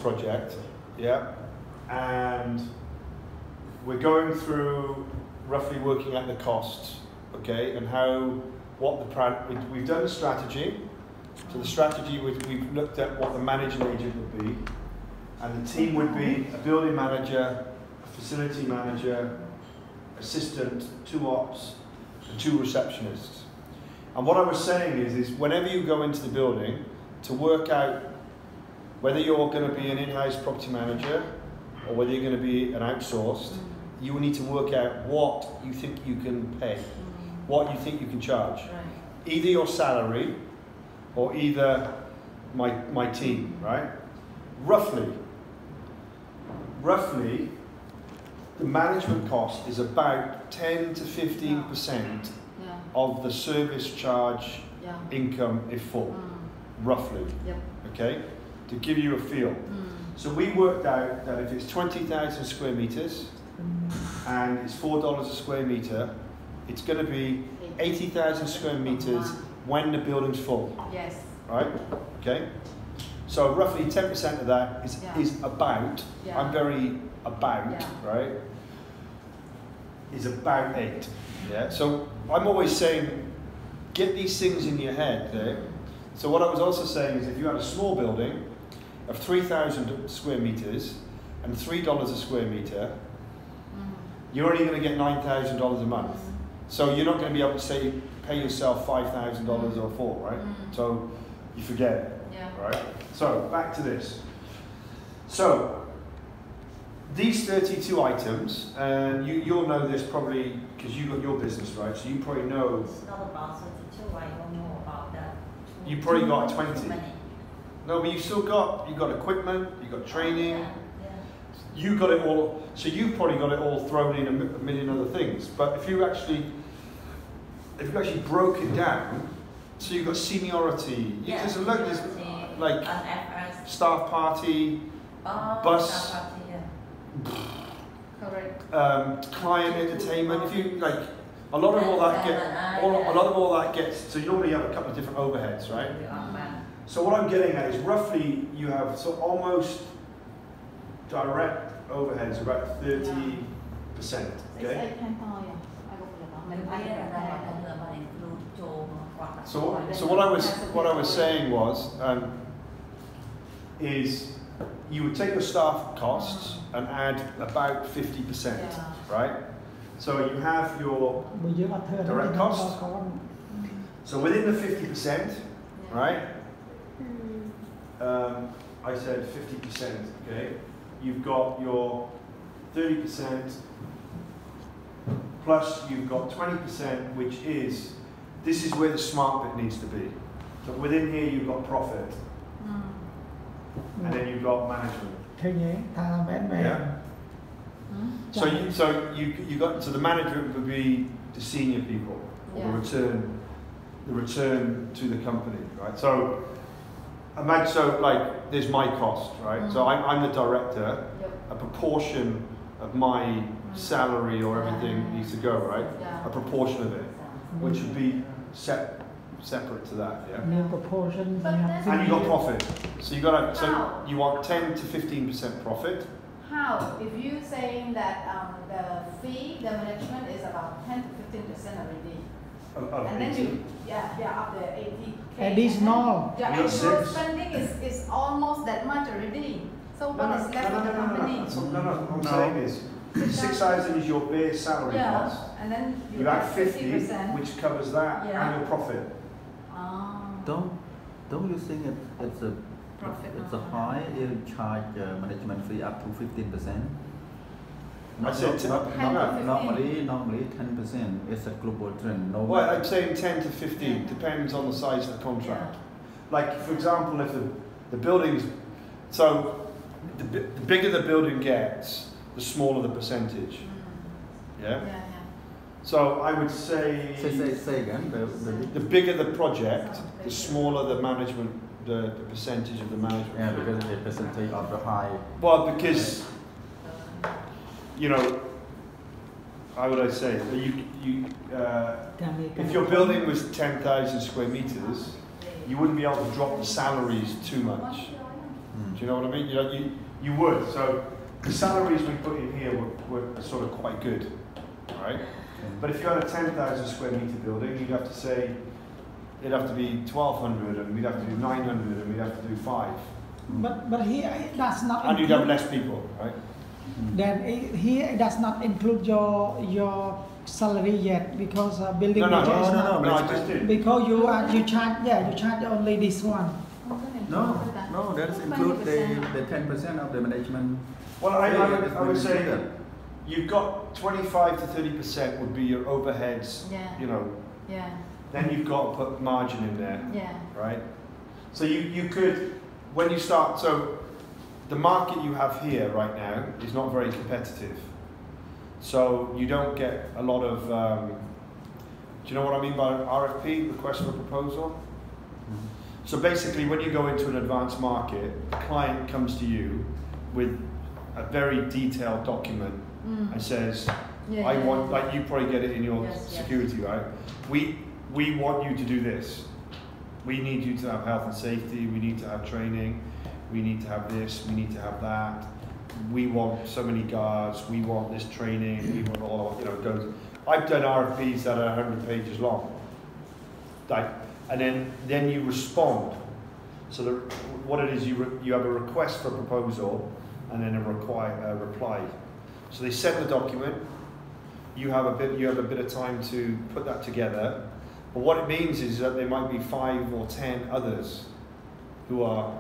project, yeah, and we're going through roughly working out the costs, okay, and we've done the strategy. So the strategy, we've looked at what the managing agent would be, and the team would be a building manager, a facility manager, assistant, 2 ops, and 2 receptionists. And what I was saying is whenever you go into the building, to work out whether you're going to be an in-house property manager or whether you're going to be an outsourced, you will need to work out what you think you can pay, what you think you can charge. Either your salary or either my team, right? Roughly, the management cost is about 10 to 15% of the service charge income if full, roughly, okay? To give you a feel. So we worked out that if it's 20,000 square meters and it's $4 a square meter, it's going to be 80,000 square meters when the building's full. Yes. Right? Okay? So roughly 10% of that is about, I'm very about, right? Is about 8. Yeah? So I'm always saying, get these things in your head there. So what I was also saying is if you had a small building of 3,000 square meters and $3 a square meter, you're only going to get $9,000 a month. So you're not going to be able to pay yourself $5,000 or $4, right? So you forget it, right? So back to this. So these 32 items, and you'll know this probably because you got your business, right? So you probably know. It's not about 32. I don't know about that. You probably got 20. No, but you've got equipment, you've got training. You got it all. So you've probably got it all thrown in a million other things. But if you actually broke it down, so you've got seniority. There's like staff party, bus, client entertainment. If you like, a lot of all that gets. So you normally have a couple of different overheads, right? So what I'm getting at is roughly you have almost direct overheads about 30%. Okay. So what I was saying was is you would take your staff costs and add about 50%, right? So you have your direct cost. So within the 50%, right? I said 50%, okay? You've got your 30%, plus you've got 20%, which is, this is where the smart bit needs to be. So within here you've got profit, and then you've got management. Yeah. So the management would be the senior people, or the return to the company, right? So imagine, like there's my cost, right? So I'm the director. A proportion of my salary or everything needs to go, right? A proportion of it, which would be separate to that, yeah. No proportion. And you got profit. So you want 10 to 15% profit. How? If you saying that the management is about 10 to 15% already. And then you, up to 80K. Additional. The actual spending is almost that much already. So what is left of the company? What I'm saying is, 6,000 is your base salary cost. And then you add 50, which covers that annual profit. Don't you think it's a high? You charge management fee up to 15%. Normally 10%. It's a global trend. Well, I'm saying 10 to 15 depends on the size of the contract. Like for example, if the building's the bigger the building gets, the smaller the percentage. So I would say again. The bigger the project, the smaller the management, the percentage of the management. Yeah, because the percentage of the high. Well, because how would I say? If your building was 10,000 square meters, you wouldn't be able to drop the salaries too much. Do you know what I mean? You know, you would. So the salaries we put in here were sort of quite good, right? But if you had a 10,000 square meter building, you'd have to say it'd have to be 1,200, and we'd have to do 900, and we'd have to do 5. But here it does not. And you'd have less people, right? Then here it does not include your salary yet because building No, manager is not. I just did. Because you charge only this one. No, that is include the 10% of the management. Well, I would say that you've got 25 to 30% would be your overheads, you know. Yeah. Then you've got to put margin in there, Yeah. right? So you could, when you start, so the market you have here right now is not very competitive. So you don't get a lot of, do you know what I mean by RFP, request for proposal? So basically when you go into an advanced market, the client comes to you with a very detailed document and says, I want, like you probably get it in your security, right? We want you to do this. We need you to have health and safety, we need to have training, we need to have this, we need to have that. We want so many guards, we want this training, we want all, you know, it goes. I've done RFPs that are 100 pages long. Like, and then you respond. So what it is, you have a request for proposal and then a reply. So they send the document. You have a bit of time to put that together. But what it means is that there might be 5 or 10 others who are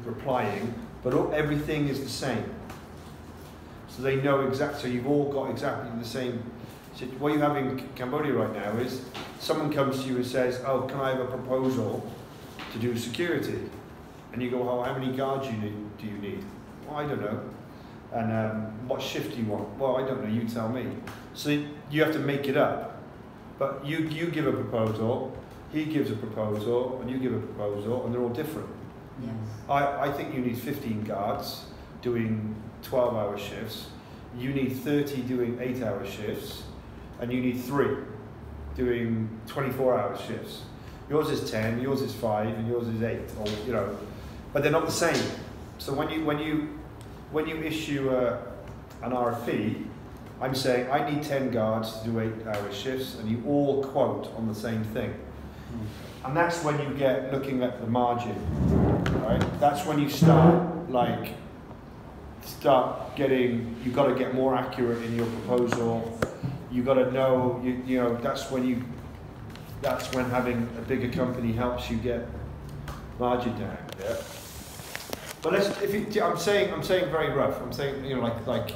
replying, but everything is the same. So they know exactly. So you've all got exactly the same. So what you have in Cambodia right now is someone comes to you and says, "Oh, can I have a proposal to do security?" And you go, "Oh, how many guards do you need?" "Well, I don't know." "And what shift do you want?" "Well, I don't know. You tell me." So you have to make it up. But you give a proposal, he gives a proposal, and you give a proposal, and they're all different. Yes. I think you need 15 guards doing 12-hour shifts. You need 30 doing 8-hour shifts, and you need 3 doing 24-hour shifts. Yours is 10, yours is 5, and yours is 8, or you know, but they're not the same. So when you issue an RFP, I'm saying I need 10 guards to do 8-hour shifts, and you all quote on the same thing. And that's when you get looking at the margin, right? That's when you start getting, you've got to get more accurate in your proposal. You've got to know, you know, that's when having a bigger company helps you get margin down. Yeah. But I'm saying very rough. I'm saying, you know, like.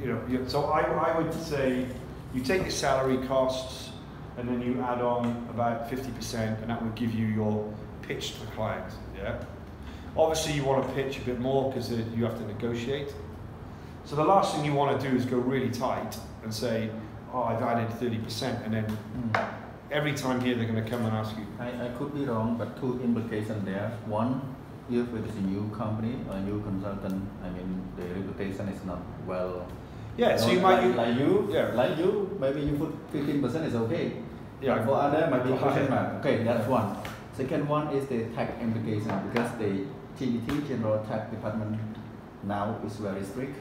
You know, so I would say you take your salary costs and then you add on about 50%, and that would give you your pitch to the client. Yeah. Obviously, you want to pitch a bit more because you have to negotiate. So the last thing you want to do is go really tight and say, "Oh, I've added 30%," and then every time here they're going to come and ask you. I could be wrong, but 2 implications there. One, if it is a new company or new consultant, I mean the reputation is not well. Yeah, so you might like you, maybe you put 15% is okay. Yeah. But for other, might be question mark. Okay, that's one. Second one is the tax implication, because the GDT, General Tax Department, now is very strict.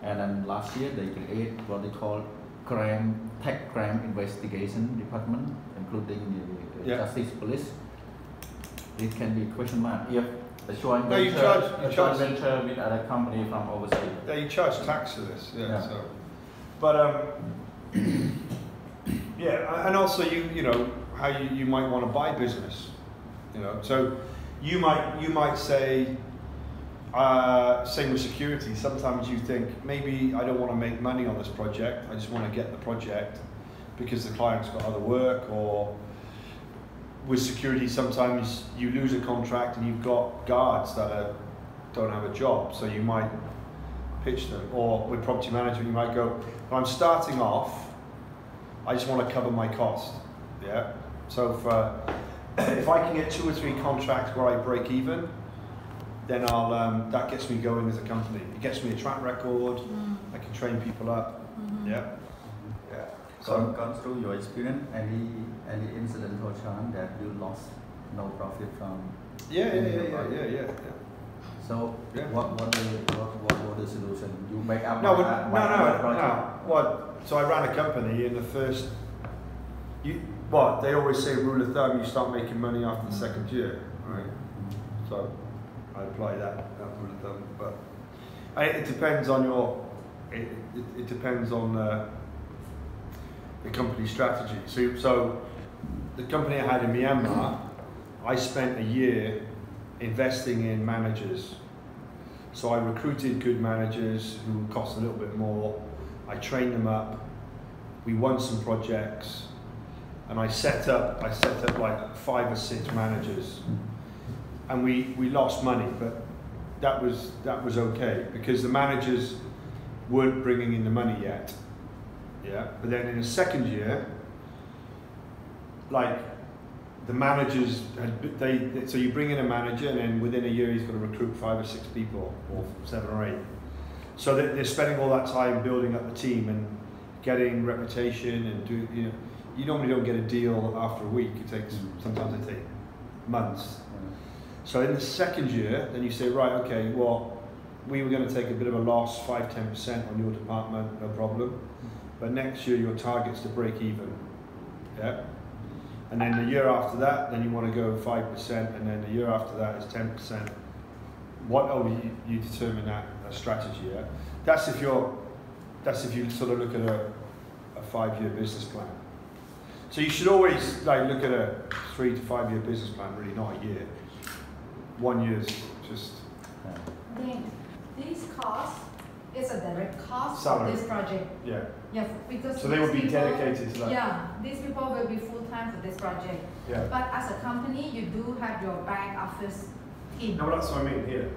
And then last year they create what they call tax crime investigation department, including the Justice Police. It can be question mark if a joint venture with other company from overseas. Yeah, you charge tax for this. Yeah. So, but yeah, and also you know how you might want to buy business. You know, so you might say. Same with security. Sometimes you think, maybe I don't want to make money on this project, I just want to get the project because the client's got other work. Or with security, sometimes you lose a contract and you've got guards that don't have a job, so you might pitch them. Or with property management, you might go, well, I'm starting off, I just want to cover my cost. Yeah. So if I can get 2 or 3 contracts where I break even, then that gets me going as a company. It gets me a track record. I can train people up. Yeah. Yeah. So gone through your experience, any incident or chance that you lost no profit from Yeah. So Yeah. what was the solution? You make up No, one but project? no. What? So I ran a company in the first. They always say rule of thumb: you start making money after the second year, right? So I apply that rule of thumb, but it depends on your. It depends on the company strategy. So the company I had in Myanmar, I spent a year investing in managers. So I recruited good managers who cost a little bit more. I trained them up. We won some projects, and I set up like 5 or 6 managers, and we lost money, but that was okay because the managers weren't bringing in the money yet. Yeah, but then in the second year, like the managers so you bring in a manager, and then within a year he's got to recruit 5 or 6 people, or 7 or 8. So they're spending all that time building up the team and getting reputation and you normally don't get a deal after a week. It takes sometimes it takes months. So in the second year, then you say, right, okay, well, we were going to take a bit of a loss, 5-10% on your department, no problem. But next year your target's to break even. Yeah. And then the year after that, then you want to go 5%, and then the year after that is 10%. You determine that strategy. Yeah. That's if you sort of look at a 5-year business plan. So you should always look at a 3 to 5 year business plan, really, not a year. 1 year's just. I think these costs is a direct cost Salary. of this project. Yeah. Yeah, because So they would be these people- dedicated to that. Yeah, these people will be full time for this project. Yeah. But as a company, you do have your back office team. No, that's what I mean here.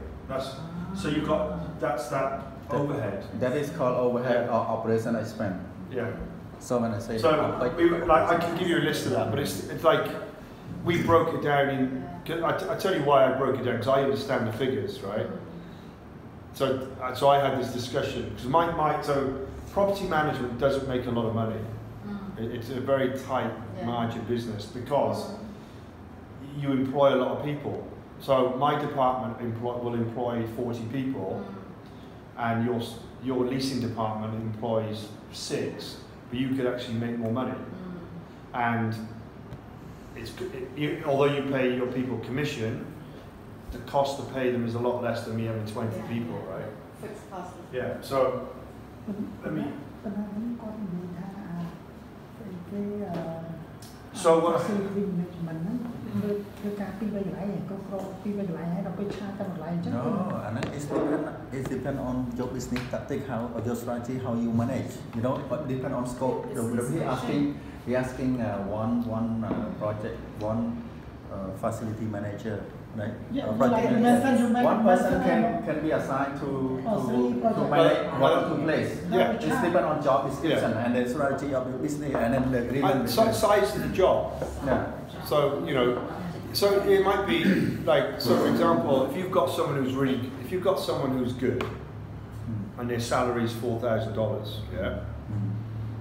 So you've got that's that overhead. That is called overhead or operation expense. Yeah. So when I say So I can give you a list of that, but it's like we broke it down in. I tell you why I broke it down, because I understand the figures, right? So I had this discussion because so property management doesn't make a lot of money. It's a very tight margin business because you employ a lot of people. So my department will employ 40 people, and your leasing department employs 6, but you could actually make more money. And although you pay your people commission, the cost to pay them is a lot less than me having 20 people, right? Fixed cost. Yeah. So let me. So what? No, and it depends on your business tactic, how or your strategy, how you manage. You know, but depend on scope. He asking one project, one facility manager, right? One person can be assigned to manage 1 or 2 places. Yeah. It's depend on job description and the strategy of the business, and then the agreement. Size of the job. Yeah. So so it might be like, so for example, if you've got someone who's good, and their salary is $4,000, yeah,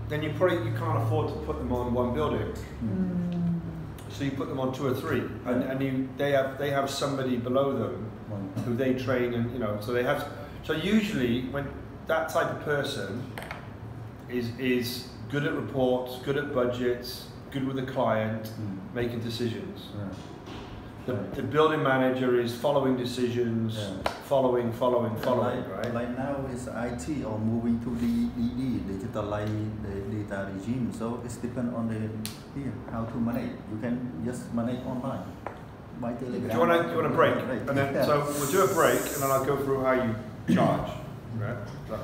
then you can't afford to put them on 1 building. So you put them on 2 or 3, and they have somebody below them who they train, and so they have. So usually when that type of person is good at reports, good at budgets, good with the client, making decisions. The building manager is following decisions, following, right? Like now is IT or moving to DD, digitalize the data regime. So it's depend on how to manage. You can just manage online by Telegram. Do you want a break? And then so we'll do a break, and then I'll go through how you charge, right? So